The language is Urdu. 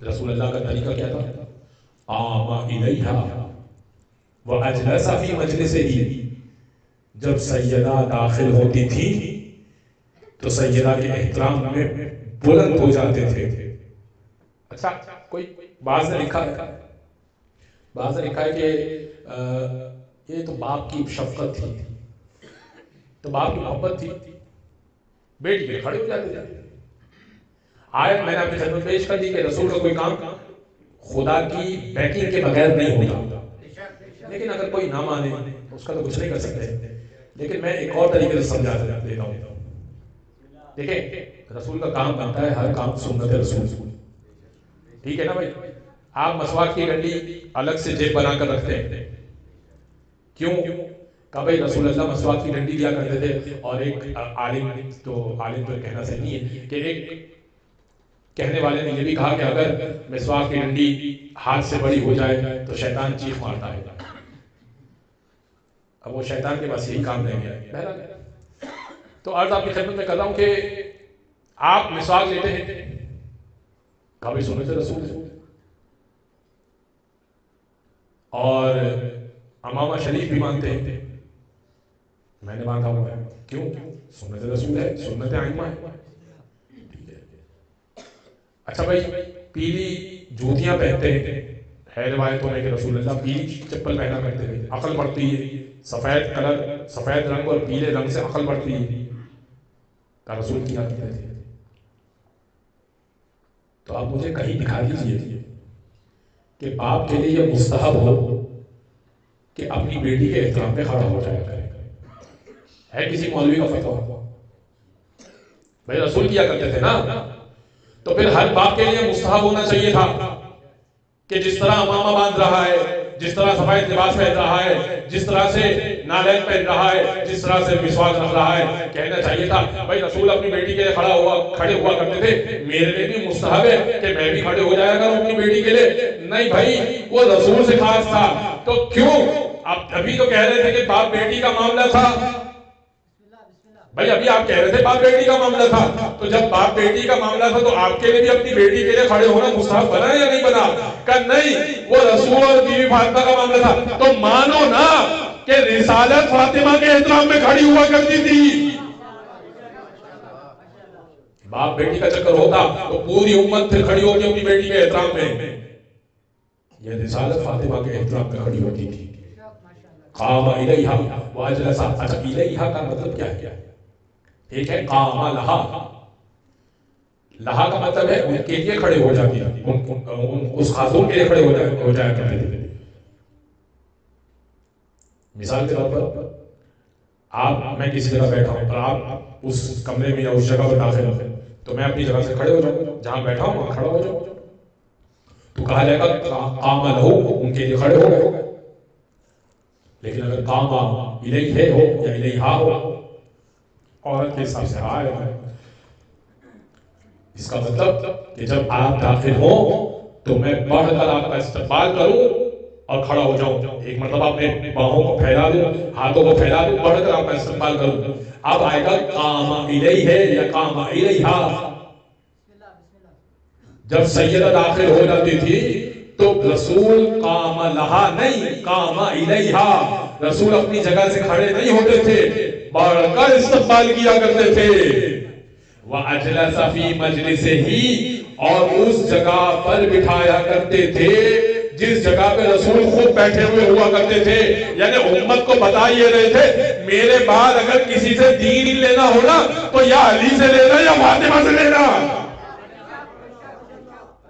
رسول اللہ کا طریقہ کیا تھا؟ قام الیہا واجلس فی مجلسہ، جب سیدہ داخل ہوتی تھی تو سیدہ کے احترام میں بلند ہو جاتے تھے. اچھا کوئی بعض نے لکھا ہے کہ یہ تو باپ کی شفقت تھی، تو باپ کی محبت تھی، بیٹی کے کھڑے ہو جاتے تھے. آیت میں نے اپنی خدمت پیش کر دی کہ رسول کا کوئی کام خدا کی بیکنگ کے بغیر نہیں ہوتا، لیکن اگر کوئی نہ مانے اس کا تو کچھ نہیں کر سکتے. لیکن میں ایک اور طریقے سے سمجھا دیتا ہوں. دیکھیں رسول کا کام بنتا ہے ہر کام سنت رسول، ٹھیک ہے نا بھائی؟ آپ مسواک کی ڈنڈی الگ سے جیب بنا کر رکھتے ہیں، کیوں؟ کہا بھائی رسول اللہ مسواک کی ڈنڈی دیا کرتے تھے. اور ایک عالم تو کہنا صحیح نہیں ہے کہ ایک کہنے والے نے یہ بھی کہا کہ اگر مسواک کی ڈنڈی ہاتھ سے بڑی ہو جائے تو شیطان چیخ مارتا ہے. اب وہ شیطان کے پاس یہی کام رہ گیا. تو عرض آپ کی خدمت میں کر رہا ہوں کہ آپ مسواک لیتے ہیں، کہا بھائی سنت رسول ہے. اور امامہ شریف بھی مانتے ہیں، میں نے باندھا ہوا ہے، کیوں؟ سنت رسول ہے، سنت ائمہ ہے. اچھا بھائی پیلی جوتیاں پہنتے ہیں، ہے روایتوں میں کہ رسول اللہ پیلی چپل پہنا کرتے تھے. عقل بڑھتی ہے، سفید کلر، سفید رنگ اور پیلے رنگ سے عقل بڑھتی ہے، کا رسول کیا کرتے تھے. تو آپ مجھے کہیں دکھا دیجئے کہ باپ کے لیے یہ مستحب ہو کہ اپنی بیٹی کے احترام میں کھڑا ہو جائے کرے. ہے کسی مولوی کا فتویٰ؟ بھائی رسول کیا کرتے تھے نا. تو پھر ہر باپ کے لیے مستحب ہونا چاہیے تھا کہ جس طرح امامہ باندھ رہا ہے، جس طرح سفید لباس پہن رہا ہے، جس طرح سے نالین پہن رہا ہے، جس طرح سے مسواک رکھ رہا ہے، کہنا چاہیے تھا بھائی رسول اپنی بیٹی کے لیے کھڑے ہوا کرتے تھے، میرے لیے بھی مستحب ہے کہ میں بھی کھڑے ہو جایا کروں اپنی بیٹی کے لیے. نہیں بھائی وہ رسول سے خاص تھا. تو کیوں؟ ابھی تو کہہ رہے تھے کہ باپ بیٹی کا معاملہ تھا. بھائی ابھی آپ کہہ رہے تھے باپ بیٹی کا معاملہ تھا، تو جب باپ بیٹی کا معاملہ تھا تو آپ کے لیے بھی اپنی بیٹی کے لیے کھڑے ہونا مستحب بنا یا نہیں بنا؟ کہ نہیں وہ رسول اور بیوی فاطمہ کا معاملہ تھا. تو مانو نا کہ رسالت فاطمہ کے احترام میں کھڑی ہوا کرتی تھی. باپ بیٹی کا چکر ہوتا تو پوری امت پھر کھڑی ہوتی اپنی بیٹی کے احترام میں. یہ رسالت فاطمہ کے احترام میں کھڑی ہوتی تھی. قام الیہا واجلس. اچھا الیہا کا مطلب کیا ہے؟ ایک ہے قام لہا، لہا کا مطلب ہے ان کے لیے کھڑے ہو جاتی ہے، اس خاتون کے لیے کھڑے ہو جایا کرتے تھے. مثال کے طور پر میں کسی جگہ بیٹھا ہوں اور آپ اس کمرے میں یا اس جگہ پر داخل ہو تو میں اپنی جگہ سے کھڑے ہو جاؤں، جہاں بیٹھا ہوں وہاں کھڑا ہو جاؤں تو کہا جائے گا قام لہو، ان کے لیے کھڑے ہو گئے. لیکن اگر قام الیہ ہو یا الیہا ہو عورت کے حساب سے آئے، اس کا مطلب کہ جب آپ داخل ہوں تو میں بڑھ کر آپ کا استقبال کروں اور کھڑا ہو جاؤں. ایک مرتبہ اپنے باہوں کو پھیلا دوں، ہاتھوں کو پھیلا دوں، بڑھ کر آپ کا استقبال کروں. اب آئے گا قام الیہ یا قام الیہا. جب سیدہ داخل ہو جاتی تھی تو رسول قام لہا نہیں قام الیہا، رسول اپنی جگہ سے کھڑے نہیں ہوتے تھے، بڑھ کر استقبال کیا کرتے تھے. وَأَجْلَسَ فِي مَجْلِسِهِ، اور اس جگہ پر بٹھایا کرتے تھے جس جگہ پہ رسول خود بیٹھے ہوئے ہوا کرتے تھے. یعنی امت کو بتا یہ رہے تھے میرے بعد اگر کسی سے دین لینا ہونا تو یا علی سے لینا یا فاطمہ سے لینا.